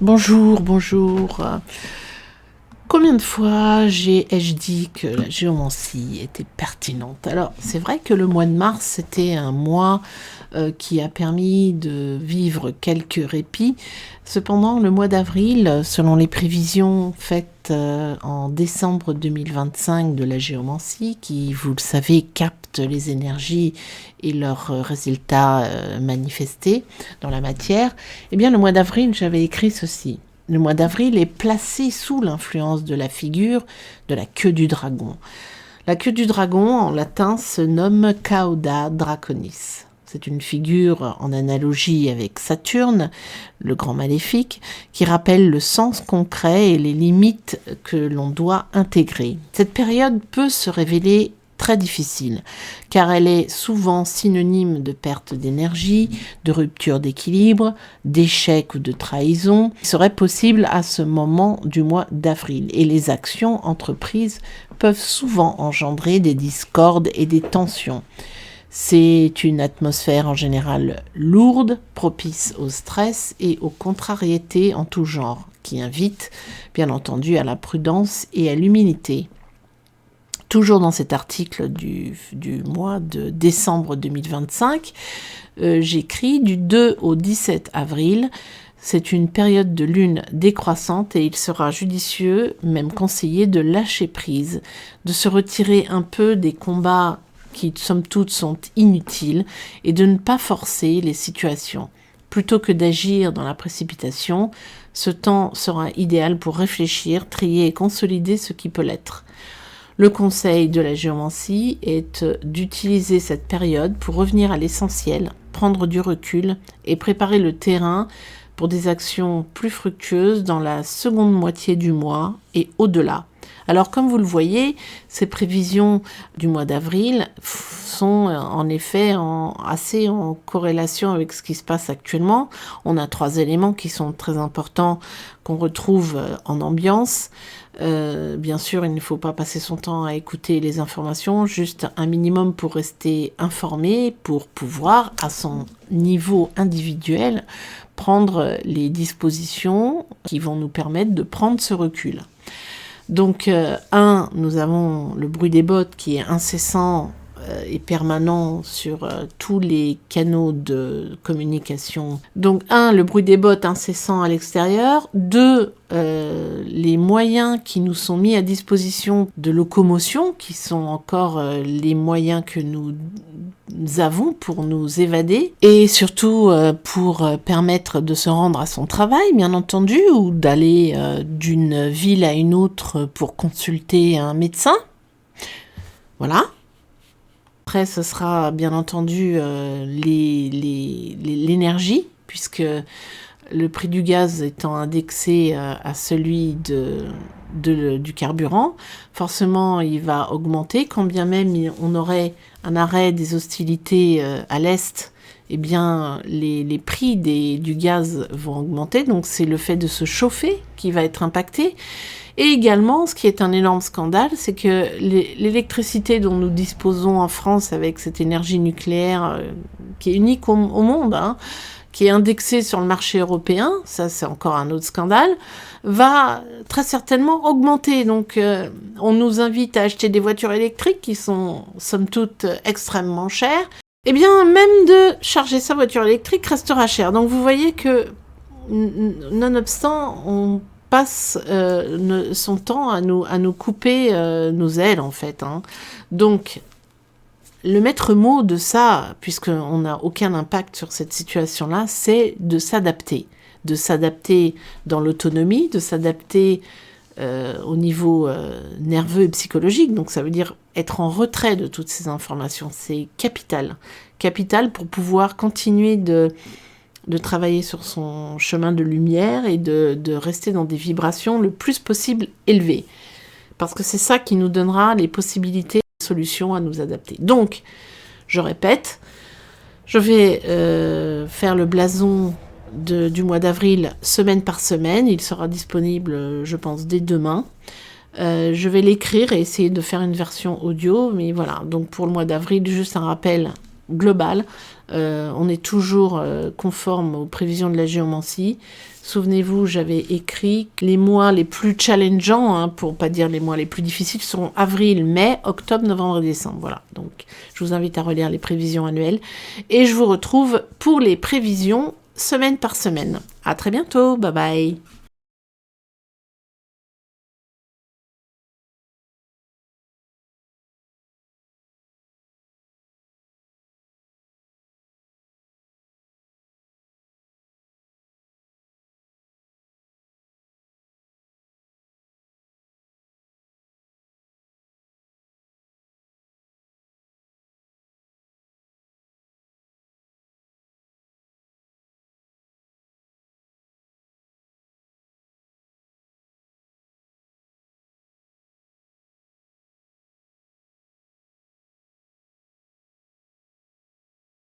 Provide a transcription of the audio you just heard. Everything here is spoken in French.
Bonjour, bonjour. Combien de fois ai-je dit que la géomancie était pertinente? Alors, c'est vrai que le mois de mars, c'était un mois qui a permis de vivre quelques répits. Cependant, le mois d'avril, selon les prévisions faites en décembre 2025 de la géomancie, qui, vous le savez, capte les énergies et leurs résultats manifestés dans la matière, eh bien, le mois d'avril, j'avais écrit ceci. Le mois d'avril est placé sous l'influence de la figure de la queue du dragon. La queue du dragon, en latin, se nomme Cauda Draconis. C'est une figure en analogie avec Saturne, le grand maléfique, qui rappelle le sens concret et les limites que l'on doit intégrer. Cette période peut se révéler très difficile, car elle est souvent synonyme de perte d'énergie, de rupture d'équilibre, d'échec ou de trahison, qui serait possible à ce moment du mois d'avril. Et les actions entreprises peuvent souvent engendrer des discordes et des tensions. C'est une atmosphère en général lourde, propice au stress et aux contrariétés en tout genre, qui invite bien entendu à la prudence et à l'humilité. Toujours dans cet article du mois de décembre 2025, j'écris du 2 au 17 avril. C'est une période de lune décroissante et il sera judicieux, même conseillé, de lâcher prise, de se retirer un peu des combats qui, somme toute, sont inutiles et de ne pas forcer les situations. Plutôt que d'agir dans la précipitation, ce temps sera idéal pour réfléchir, trier et consolider ce qui peut l'être. Le conseil de la géomancie est d'utiliser cette période pour revenir à l'essentiel, prendre du recul et préparer le terrain pour des actions plus fructueuses dans la seconde moitié du mois et au-delà. Alors comme vous le voyez, ces prévisions du mois d'avril sont en effet assez en corrélation avec ce qui se passe actuellement. On a 3 éléments qui sont très importants qu'on retrouve en ambiance. Bien sûr, il ne faut pas passer son temps à écouter les informations, juste un minimum pour rester informé, pour pouvoir, à son niveau individuel, prendre les dispositions qui vont nous permettre de prendre ce recul. Donc, nous avons le bruit des bottes qui est incessant et permanent sur tous les canaux de communication. Donc, le bruit des bottes incessant à l'extérieur. 2, les moyens qui nous sont mis à disposition de locomotion, qui sont encore les moyens que nous avons pour nous évader et surtout pour permettre de se rendre à son travail, bien entendu, ou d'aller d'une ville à une autre pour consulter un médecin. Voilà. Après, ce sera bien entendu l'énergie, puisque le prix du gaz étant indexé à celui du carburant, forcément il va augmenter, quand bien même on aurait un arrêt des hostilités à l'Est, eh bien les prix du gaz vont augmenter, donc c'est le fait de se chauffer qui va être impacté. Et également, ce qui est un énorme scandale, c'est que l'électricité dont nous disposons en France avec cette énergie nucléaire qui est unique au monde, qui est indexée sur le marché européen, ça c'est encore un autre scandale, va très certainement augmenter. Donc on nous invite à acheter des voitures électriques qui sont somme toute extrêmement chères. Eh bien, même de charger sa voiture électrique restera cher. Donc vous voyez que, nonobstant, on passe son temps à nous couper nos ailes, en fait. Donc, le maître mot de ça, puisqu'on n'a aucun impact sur cette situation-là, c'est de s'adapter. De s'adapter dans l'autonomie, de s'adapter au niveau nerveux et psychologique. Donc, ça veut dire être en retrait de toutes ces informations. C'est capital. Capital pour pouvoir continuer de travailler sur son chemin de lumière et de rester dans des vibrations le plus possible élevées. Parce que c'est ça qui nous donnera les possibilités et les solutions à nous adapter. Donc, je répète, je vais faire le blason du mois d'avril semaine par semaine. Il sera disponible, je pense, dès demain. Je vais l'écrire et essayer de faire une version audio. Mais voilà, donc pour le mois d'avril, juste un rappel global. On est toujours conforme aux prévisions de la géomancie. Souvenez-vous, j'avais écrit que les mois les plus challengeants, hein, pour pas dire les mois les plus difficiles, seront avril, mai, octobre, novembre et décembre. Voilà, donc je vous invite à relire les prévisions annuelles. Et je vous retrouve pour les prévisions semaine par semaine. À très bientôt, bye bye.